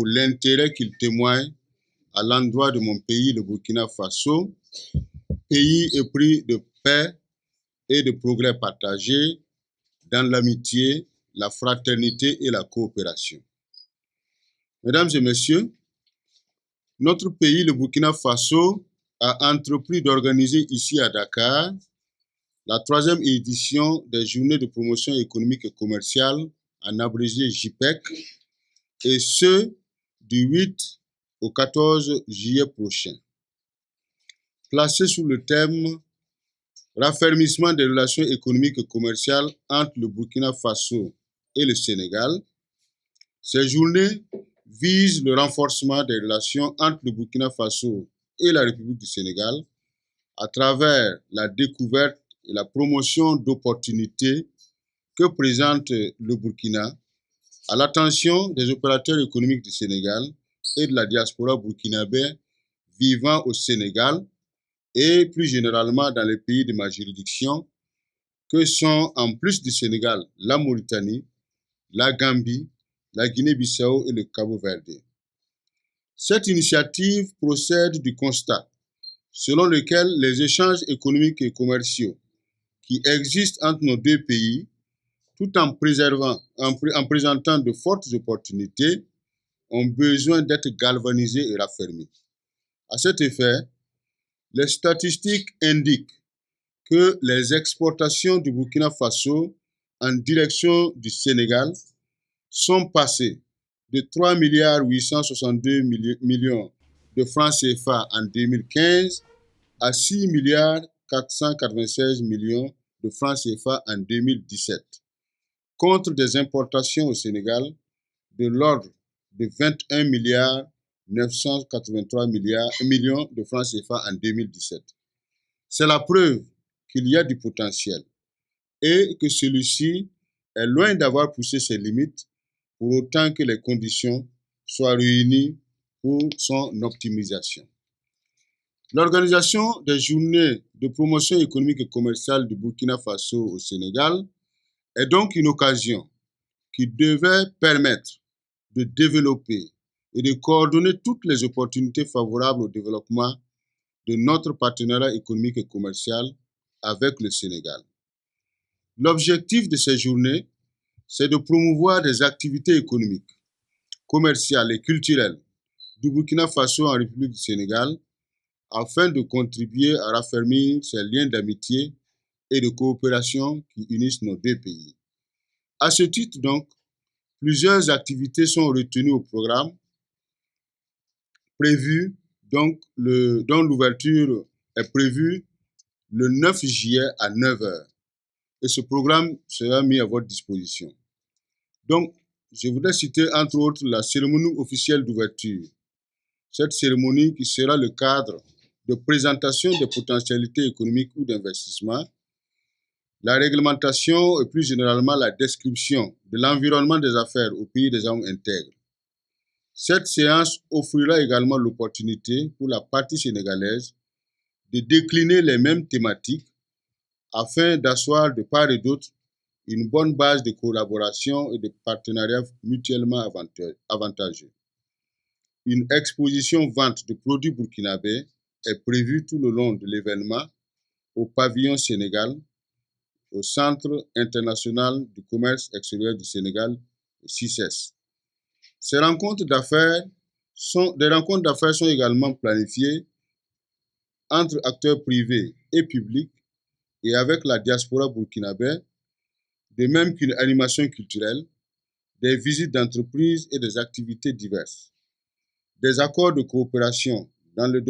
pour l'intérêt qu'il témoigne à l'endroit de mon pays, le Burkina Faso, pays épris de paix et de progrès partagés dans l'amitié, la fraternité et la coopération. Mesdames et messieurs, notre pays, le Burkina Faso, a entrepris d'organiser ici à Dakar la 3e édition des Journées de promotion économique et commerciale, en abrégé JPEC, et ce, du 8 au 14 juillet prochain. Placé sous le thème « Raffermissement des relations économiques et commerciales entre le Burkina Faso et le Sénégal », ces journées visent le renforcement des relations entre le Burkina Faso et la République du Sénégal à travers la découverte et la promotion d'opportunités que présente le Burkina à l'attention des opérateurs économiques du Sénégal et de la diaspora burkinabé vivant au Sénégal et plus généralement dans les pays de ma juridiction que sont en plus du Sénégal la Mauritanie, la Gambie, la Guinée-Bissau et le Cabo-Verde. Cette initiative procède du constat selon lequel les échanges économiques et commerciaux qui existent entre nos deux pays, tout en présentant de fortes opportunités, ont besoin d'être galvanisés et raffermis. À cet effet, les statistiques indiquent que les exportations du Burkina Faso en direction du Sénégal sont passées de 3 862 millions de francs CFA en 2015 à 6 496 millions de francs CFA en 2017, contre des importations au Sénégal de l'ordre de 21 983 millions de francs CFA en 2017. C'est la preuve qu'il y a du potentiel et que celui-ci est loin d'avoir poussé ses limites pour autant que les conditions soient réunies pour son optimisation. L'organisation des journées de promotion économique et commerciale du Burkina Faso au Sénégal est donc une occasion qui devait permettre de développer et de coordonner toutes les opportunités favorables au développement de notre partenariat économique et commercial avec le Sénégal. L'objectif de ces journées, c'est de promouvoir des activités économiques, commerciales et culturelles du Burkina Faso en République du Sénégal afin de contribuer à raffermir ces liens d'amitié et de coopération qui unissent nos deux pays. À ce titre, donc, plusieurs activités sont retenues au programme prévu, dont l'ouverture est prévue le 9 juillet à 9 h. Et ce programme sera mis à votre disposition. Donc, je voudrais citer entre autres la cérémonie officielle d'ouverture. Cette cérémonie qui sera le cadre de présentation des potentialités économiques ou d'investissement, la réglementation et plus généralement la description de l'environnement des affaires au pays des hommes intègres. Cette séance offrira également l'opportunité pour la partie sénégalaise de décliner les mêmes thématiques afin d'asseoir de part et d'autre une bonne base de collaboration et de partenariat mutuellement avantageux. Une exposition vente de produits burkinabés est prévue tout le long de l'événement au pavillon Sénégal, au Centre international du commerce extérieur du Sénégal, CICES. Des rencontres d'affaires sont également planifiées entre acteurs privés et publics et avec la diaspora burkinabé, de même qu'une animation culturelle, des visites d'entreprises et des activités diverses. Des accords de coopération dans les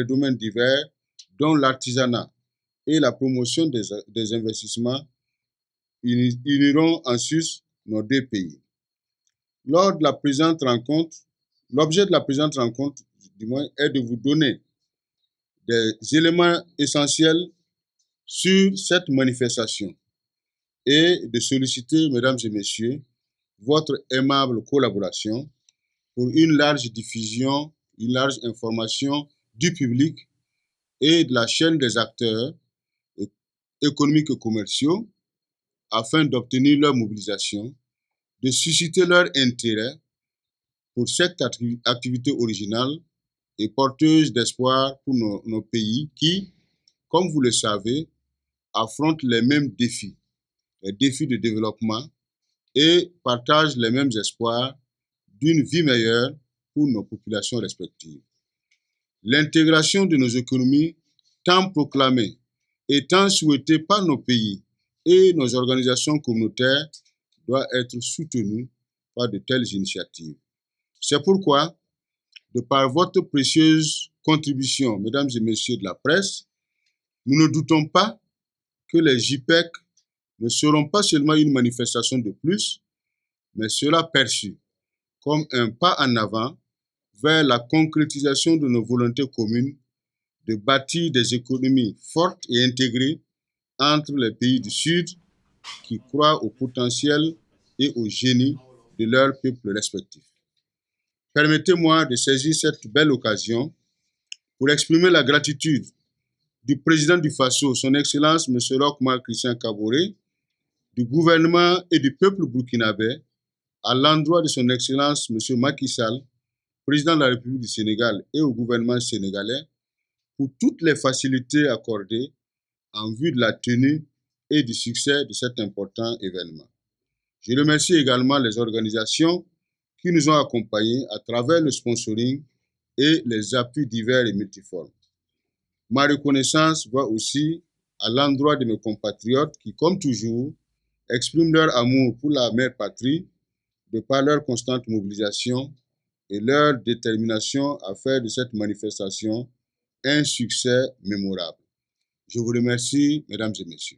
domaines divers, dont l'artisanat et la promotion des investissements, uniront en sus nos deux pays. L'objet de la présente rencontre, est de vous donner des éléments essentiels sur cette manifestation et de solliciter, mesdames et messieurs, votre aimable collaboration pour une large diffusion, une large information du public et de la chaîne des acteurs économiques et commerciaux afin d'obtenir leur mobilisation, de susciter leur intérêt pour cette activité originale et porteuse d'espoir pour nos pays qui, comme vous le savez, affrontent les mêmes défis, les défis de développement et partagent les mêmes espoirs d'une vie meilleure pour nos populations respectives. L'intégration de nos économies, tant proclamée et tant souhaitée par nos pays et nos organisations communautaires, doit être soutenue par de telles initiatives. C'est pourquoi, de par votre précieuse contribution, mesdames et messieurs de la presse, nous ne doutons pas que les JPEG ne seront pas seulement une manifestation de plus, mais sera perçu comme un pas en avant vers la concrétisation de nos volontés communes de bâtir des économies fortes et intégrées entre les pays du Sud qui croient au potentiel et au génie de leurs peuples respectifs. Permettez-moi de saisir cette belle occasion pour exprimer la gratitude du président du Faso, son Excellence M. Roch-Marc Christian Kaboré, du gouvernement et du peuple burkinabé, à l'endroit de son Excellence M. Macky Sall, président de la République du Sénégal, et au gouvernement sénégalais, pour toutes les facilités accordées en vue de la tenue et du succès de cet important événement. Je remercie également les organisations qui nous ont accompagnés à travers le sponsoring et les appuis divers et multiformes. Ma reconnaissance va aussi à l'endroit de mes compatriotes qui, comme toujours, expriment leur amour pour la mère patrie de par leur constante mobilisation et leur détermination à faire de cette manifestation un succès mémorable. Je vous remercie, mesdames et messieurs.